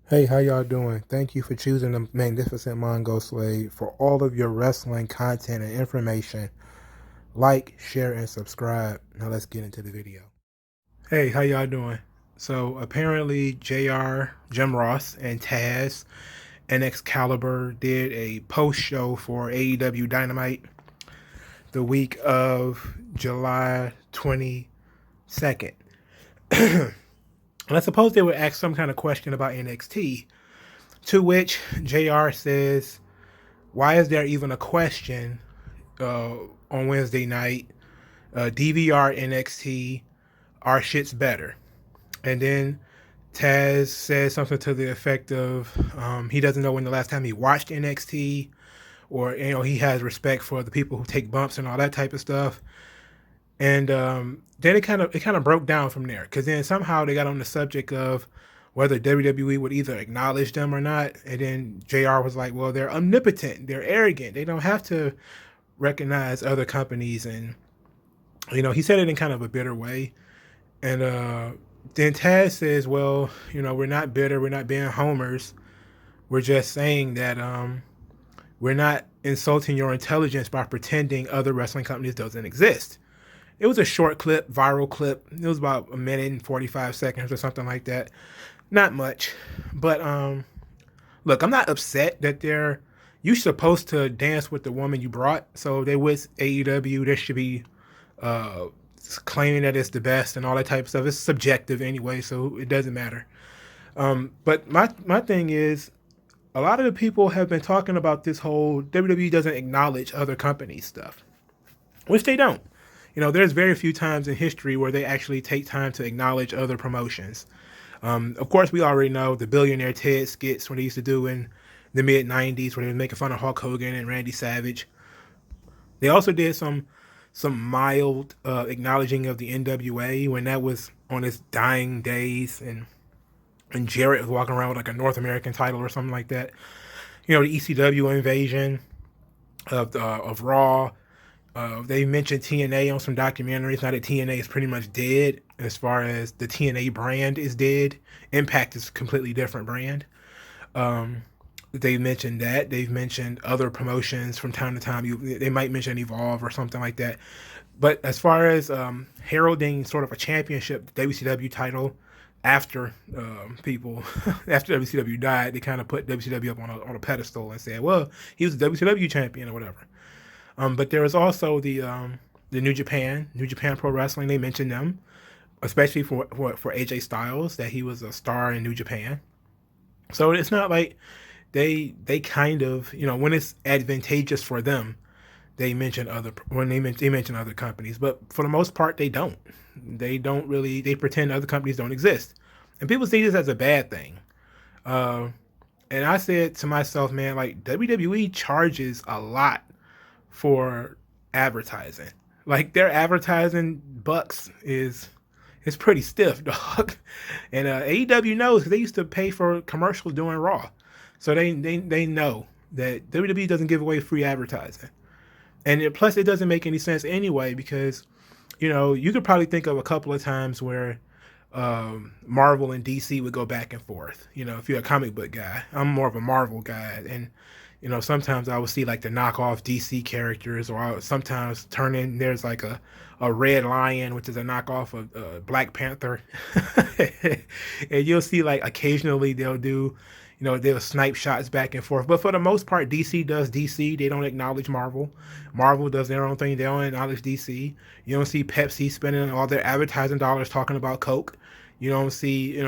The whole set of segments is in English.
Hey, how y'all doing? Thank you for choosing the Magnificent Mongo Slave for all of your wrestling content and information. Like, share, and subscribe. Now let's get into the video. Hey, how y'all doing? So apparently JR, Jim Ross, and Taz and Excalibur did a post show for AEW Dynamite the week of July 22nd. And I suppose they would ask some kind of question about NXT, to which JR says, why is there even a question uh, on Wednesday night? DVR NXT, our shit's better. And then Taz says something to the effect of he doesn't know when the last time he watched NXT, or he has respect for the people who take bumps and all that type of stuff. And then it kind of broke down from there, because then somehow they got on the subject of whether WWE would either acknowledge them or not. And then JR was like, well, they're omnipotent, they're arrogant, they don't have to recognize other companies. And he said it in kind of a bitter way. And then Taz says, well, we're not bitter, we're not being homers, we're just saying that we're not insulting your intelligence by pretending other wrestling companies doesn't exist. It was a short clip, viral clip. It was about a minute and 45 seconds or something like that. Not much. But look, I'm not upset that you're supposed to dance with the woman you brought. So they with AEW, there should be uh, claiming that it's the best and all that type of stuff. It's subjective anyway, so it doesn't matter. But my thing is, a lot of the people have been talking about this whole WWE doesn't acknowledge other companies stuff, which they don't. There's very few times in history where they actually take time to acknowledge other promotions. Of course, we already know the Billionaire Ted skits when they used to do in the mid '90s, where they were making fun of Hulk Hogan and Randy Savage. They also did some mild acknowledging of the NWA when that was on its dying days, and Jarrett was walking around with like a North American title or something like that. The ECW invasion of Raw. They mentioned TNA on some documentaries. Now that TNA is pretty much dead, as far as the TNA brand is dead. Impact is a completely different brand. Um, they mentioned that. They've mentioned other promotions from time to time. They might mention Evolve or something like that. But as far as heralding sort of a championship WCW title after people, after WCW died, they kind of put WCW up on a pedestal and said, well, he was the WCW champion or whatever. But there was also the New Japan Pro Wrestling. They mentioned them, especially for AJ Styles, that he was a star in New Japan. So it's not like they kind of, when it's advantageous for them, they mention they mention other companies. But for the most part, they don't. They don't really. They pretend other companies don't exist, and people see this as a bad thing. Uh, and I said to myself, man, like WWE charges a lot for advertising. Like their advertising bucks is pretty stiff, dog. And AEW knows, because they used to pay for commercials during Raw, so they know that WWE doesn't give away free advertising. And plus, it doesn't make any sense anyway, because you could probably think of a couple of times where Marvel and DC would go back and forth. If you're a comic book guy, I'm more of a Marvel guy, and sometimes I would see like the knockoff DC characters, or I would sometimes turn in. There's like a Red Lion, which is a knockoff of Black Panther, and you'll see like occasionally they'll do. They'll snipe shots back and forth. But for the most part, DC does DC. They don't acknowledge Marvel. Marvel does their own thing. They don't acknowledge DC. You don't see Pepsi spending all their advertising dollars talking about Coke. You don't see, you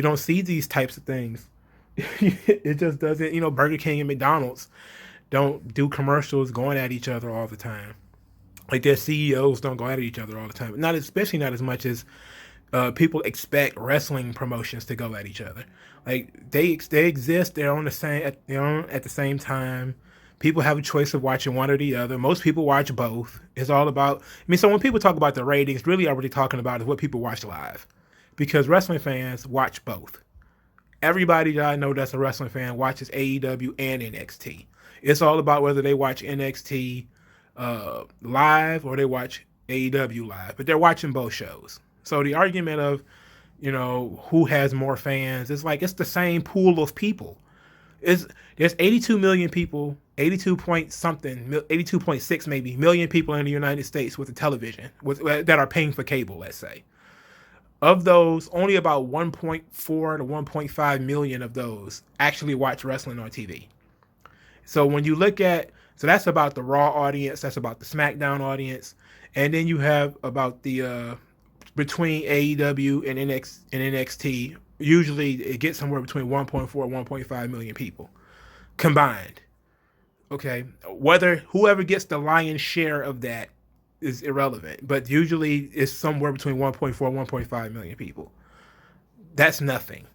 don't see these types of things. It just doesn't, Burger King and McDonald's don't do commercials going at each other all the time. Like their CEOs don't go at each other all the time. Especially not as much as people expect wrestling promotions to go at each other. Like they exist. They're on the same. They're on at the same time. People have a choice of watching one or the other. Most people watch both. It's all about. So when people talk about the ratings, really, are what they're talking about is what people watch live, because wrestling fans watch both. Everybody that I know that's a wrestling fan watches AEW and NXT. It's all about whether they watch NXT live or they watch AEW live, but they're watching both shows. So the argument of, who has more fans. It's like it's the same pool of people. It's There's 82 million people, 82 point something, 82.6 maybe million people in the United States with a television that are paying for cable. Let's say of those, only about 1.4 to 1.5 million of those actually watch wrestling on TV. So when you look at, so that's about the Raw audience, that's about the SmackDown audience, and then you have about the between AEW and NXT. Usually it gets somewhere between 1.4 and 1.5 million people combined. Okay, whether whoever gets the lion's share of that is irrelevant, but usually it's somewhere between 1.4 and 1.5 million people. That's nothing.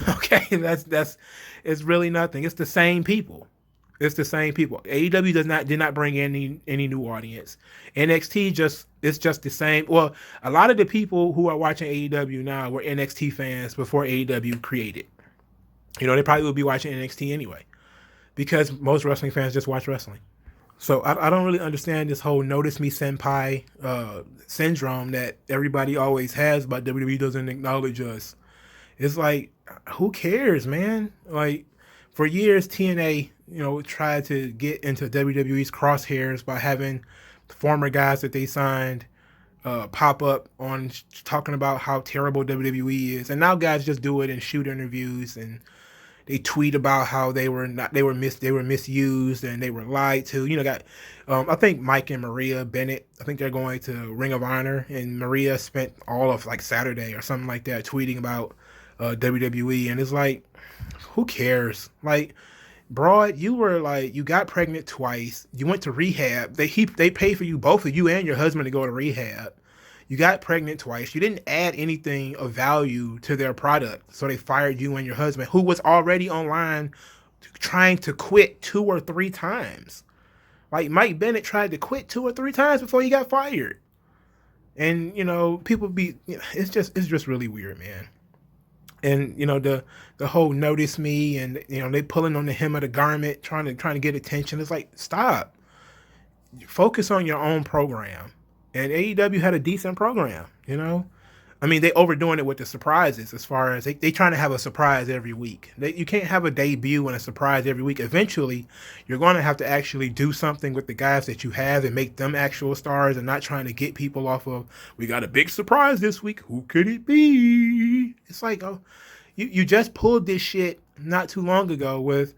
Okay, that's it's really nothing. It's the same people. It's the same people. AEW did not bring any new audience. NXT it's just the same. Well, a lot of the people who are watching AEW now were NXT fans before AEW created. They probably would be watching NXT anyway, because most wrestling fans just watch wrestling. So I don't really understand this whole notice me senpai syndrome that everybody always has about WWE doesn't acknowledge us. It's like, who cares, man? Like, for years, TNA, tried to get into WWE's crosshairs by having former guys that they signed pop up on talking about how terrible WWE is, and now guys just do it in shoot interviews, and they tweet about how they were misused and they were lied to. I think Mike and Maria Bennett, I think they're going to Ring of Honor, and Maria spent all of like Saturday or something like that tweeting about WWE, and it's like, who cares? Like, broad, you got pregnant twice. You went to rehab. They paid for you, both of you and your husband, to go to rehab. You got pregnant twice. You didn't add anything of value to their product, so they fired you and your husband, who was already online trying to quit 2 or 3 times. Like, Mike Bennett tried to quit 2 or 3 times before he got fired. And people it's just really weird, man. And the whole notice me, and they pulling on the hem of the garment, trying to get attention. It's like, stop. Focus on your own program. And AEW had a decent program. I mean, they overdoing it with the surprises, as far as they trying to have a surprise every week. You can't have a debut and a surprise every week. Eventually, you're going to have to actually do something with the guys that you have and make them actual stars, and not trying to get people off of, we got a big surprise this week, who could it be? It's like, oh, you just pulled this shit not too long ago with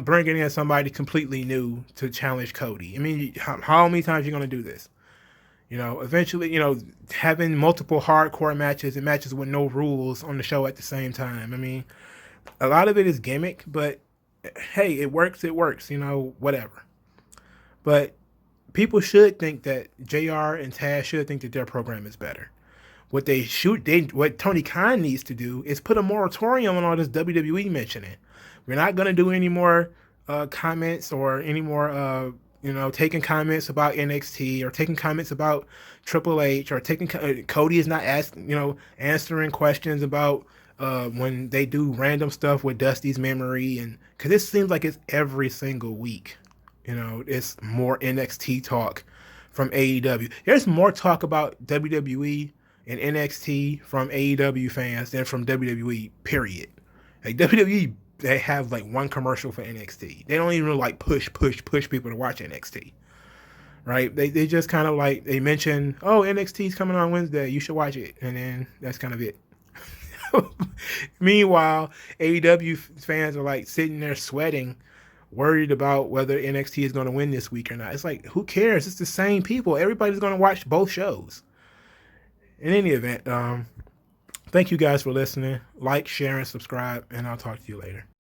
bringing in somebody completely new to challenge Cody. I mean, how many times are you going to do this? Eventually, having multiple hardcore matches and matches with no rules on the show at the same time. I mean, a lot of it is gimmick, but hey, it works, whatever. But people should think that JR and Taz should think that their program is better. What Tony Khan needs to do is put a moratorium on all this WWE mentioning. We're not going to do any more comments or any more taking comments about NXT, or taking comments about Triple H, or Cody is not answering questions about when they do random stuff with Dusty's memory, and because it seems like it's every single week. It's more NXT talk from AEW. There's more talk about WWE and NXT from AEW fans than from WWE, period. Like, WWE, they have like one commercial for NXT. They don't even like push people to watch NXT, right? They just kind of like, they mention, oh, NXT's coming on Wednesday, you should watch it, and then that's kind of it. Meanwhile, AEW fans are like sitting there sweating, worried about whether NXT is going to win this week or not. It's like, who cares? It's the same people. Everybody's going to watch both shows. In any event, thank you guys for listening. Like, share, and subscribe, and I'll talk to you later.